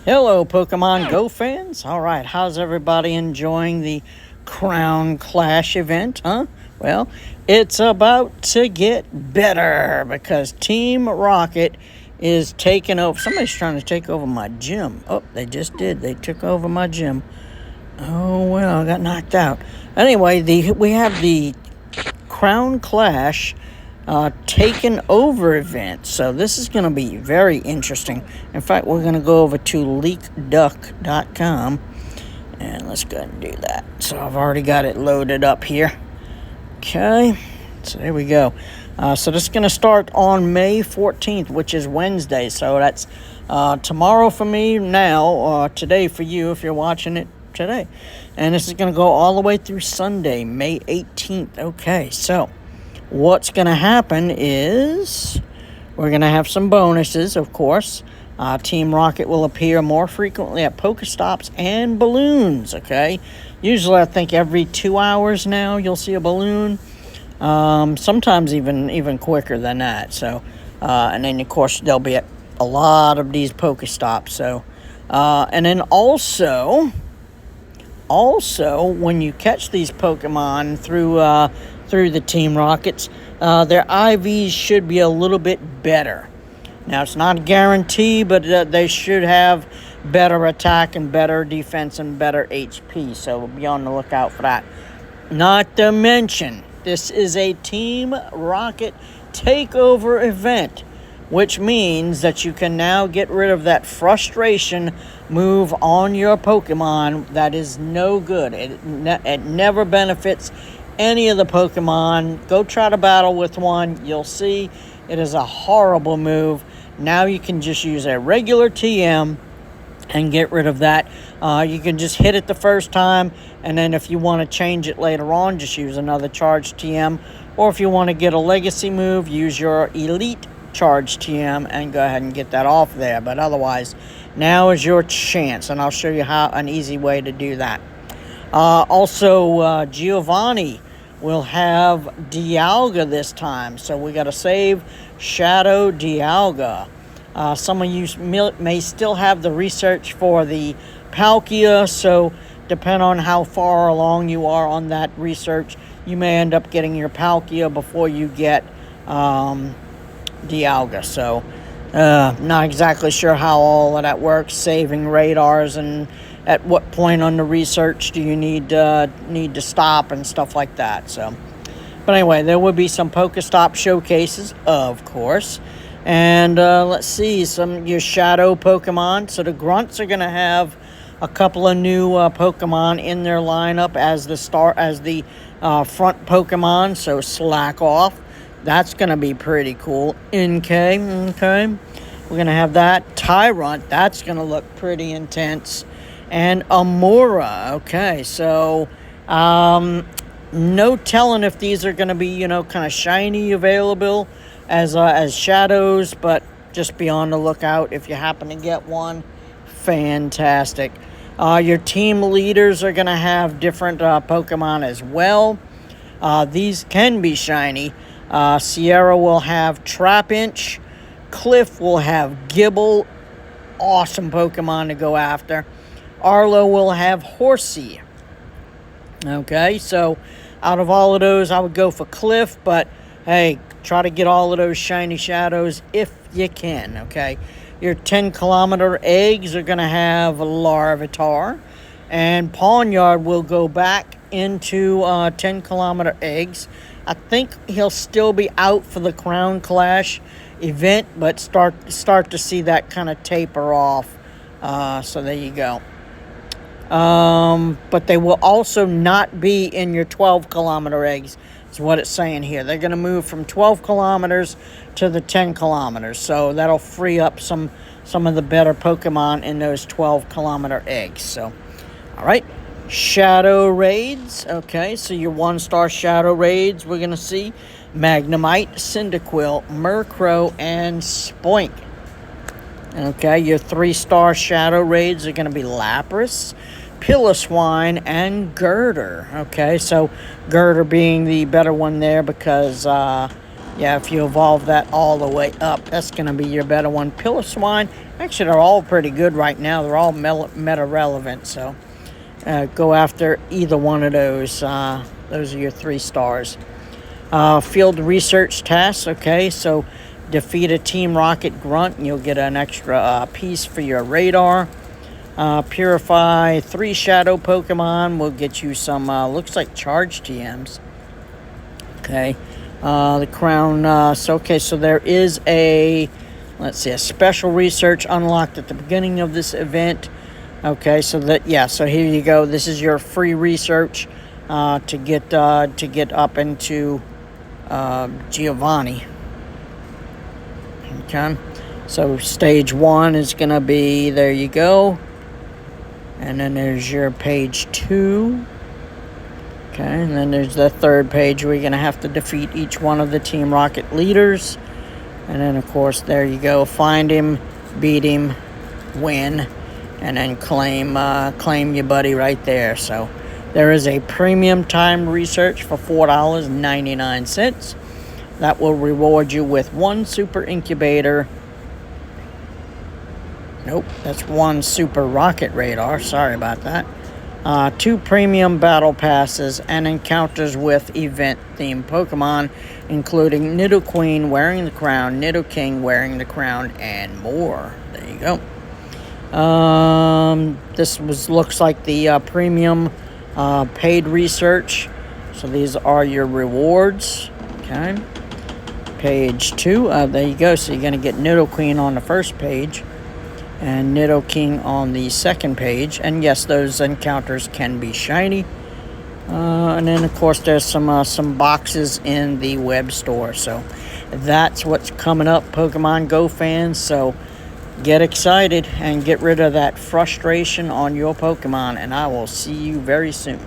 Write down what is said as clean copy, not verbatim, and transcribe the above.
Hello, Pokemon Go fans. All right, how's everybody enjoying the Crown Clash event, huh? Well, it's about to get better because Team Rocket is taking over. Somebody's trying to take over my gym. Oh, they just did. They took over my gym. Oh, well, I got knocked out. Anyway, we have the Crown Clash taken over event. So this is going to be very interesting. In fact, we're going to go over to leakduck.com and let's go ahead and do that. So I've already got it loaded up here. Okay, so there we go. So this is going to start on May 14th, which is Wednesday. So that's tomorrow for me now, today for you if you're watching it today. And this is going to go all the way through Sunday, May 18th. Okay, so what's going to happen is we're going to have some bonuses, of course. Team Rocket will appear more frequently at Pokestops and balloons, okay? Usually, I think every 2 hours now you'll see a balloon. Sometimes even quicker than that. So, and then, of course, they'll be at a lot of these Pokestops. So, and then also, when you catch these Pokemon through the Team Rockets, their IVs should be a little bit better. Now, it's not a guarantee, but they should have better attack and better defense and better HP, so be on the lookout for that. Not to mention, this is a Team Rocket takeover event, which means that you can now get rid of that frustration move on your Pokemon that is no good. It never benefits any of the Pokemon. Go try to battle with one. You'll see it is a horrible move. Now you can just use a regular TM and get rid of that. You can just hit it the first time, and then if you want to change it later on, just use another charged TM. Or if you want to get a legacy move, use your elite charged TM and go ahead and get that off there. But otherwise, now is your chance, and I'll show you an easy way to do that. Also, Giovanni will have Dialga this time, so we got to save Shadow Dialga. Some of you may still have the research for the Palkia, so depending on how far along you are on that research, you may end up getting your Palkia before you get Dialga. So, not exactly sure how all of that works, saving radars and at what point on the research do you need to stop and stuff like that. So, but anyway, there will be some Pokestop showcases, of course. And let's see, your shadow Pokemon. So the Grunts are going to have a couple of new Pokemon in their lineup as the front Pokemon. So Slack Off. That's going to be pretty cool. Okay. We're going to have that. Tyrant. That's going to look pretty intense. And Amura. Okay, so no telling if these are going to be, kind of shiny available as shadows, but just be on the lookout if you happen to get one. Fantastic. Your team leaders are going to have different Pokemon as well. These can be shiny. Sierra will have Trapinch. Cliff will have Gibble. Awesome Pokemon to go after. Arlo will have Horsey. Okay, so out of all of those, I would go for Cliff, but hey, try to get all of those shiny shadows if you can, okay? Your 10-kilometer eggs are going to have Larvitar, and Pawnyard will go back into 10-kilometer eggs. I think he'll still be out for the Crown Clash event, but start to see that kind of taper off. So there you go. But they will also not be in your 12-kilometer eggs, is what it's saying here. They're going to move from 12 kilometers to the 10 kilometers. So that'll free up some of the better Pokemon in those 12-kilometer eggs. So, all right. Shadow Raids. Okay, so your 1-star Shadow Raids, we're going to see Magnemite, Cyndaquil, Murkrow, and Spoink. Okay, your 3-star Shadow Raids are going to be Lapras, Piloswine, and Girder. Okay, so Girder being the better one there because, Yeah, if you evolve that all the way up, that's going to be your better one. Piloswine, actually, they're all pretty good right now. They're all meta relevant, so go after either one of those. Those are your 3 stars. Field research tasks. Okay, so defeat a Team Rocket grunt, and you'll get an extra piece for your radar. Purify 3 shadow Pokemon will get you some, looks like charge TMs. Okay. The crown, so there is a, let's see, a special research unlocked at the beginning of this event. Okay, so here you go. This is your free research to get up into Giovanni. Okay, so stage 1 is going to be, there you go. And then there's your page 2. Okay, and then there's the 3rd page where you're going to have to defeat each one of the Team Rocket leaders. And then, of course, there you go. Find him, beat him, win, and then claim your buddy right there. So there is a premium time research for $4.99. That will reward you with 1 super incubator. Nope, that's 1 super rocket radar. Sorry about that. 2 premium battle passes and encounters with event-themed Pokemon, including Nidoqueen wearing the crown, Nidoking wearing the crown, and more. There you go. This looks like the premium paid research. So these are your rewards. Okay. Page 2. There you go. So you're going to get Nidoqueen on the first page and Nidoking on the second page. And yes, those encounters can be shiny. And then, of course, there's some boxes in the web store. So that's what's coming up, Pokemon Go fans. So get excited and get rid of that frustration on your Pokemon. And I will see you very soon.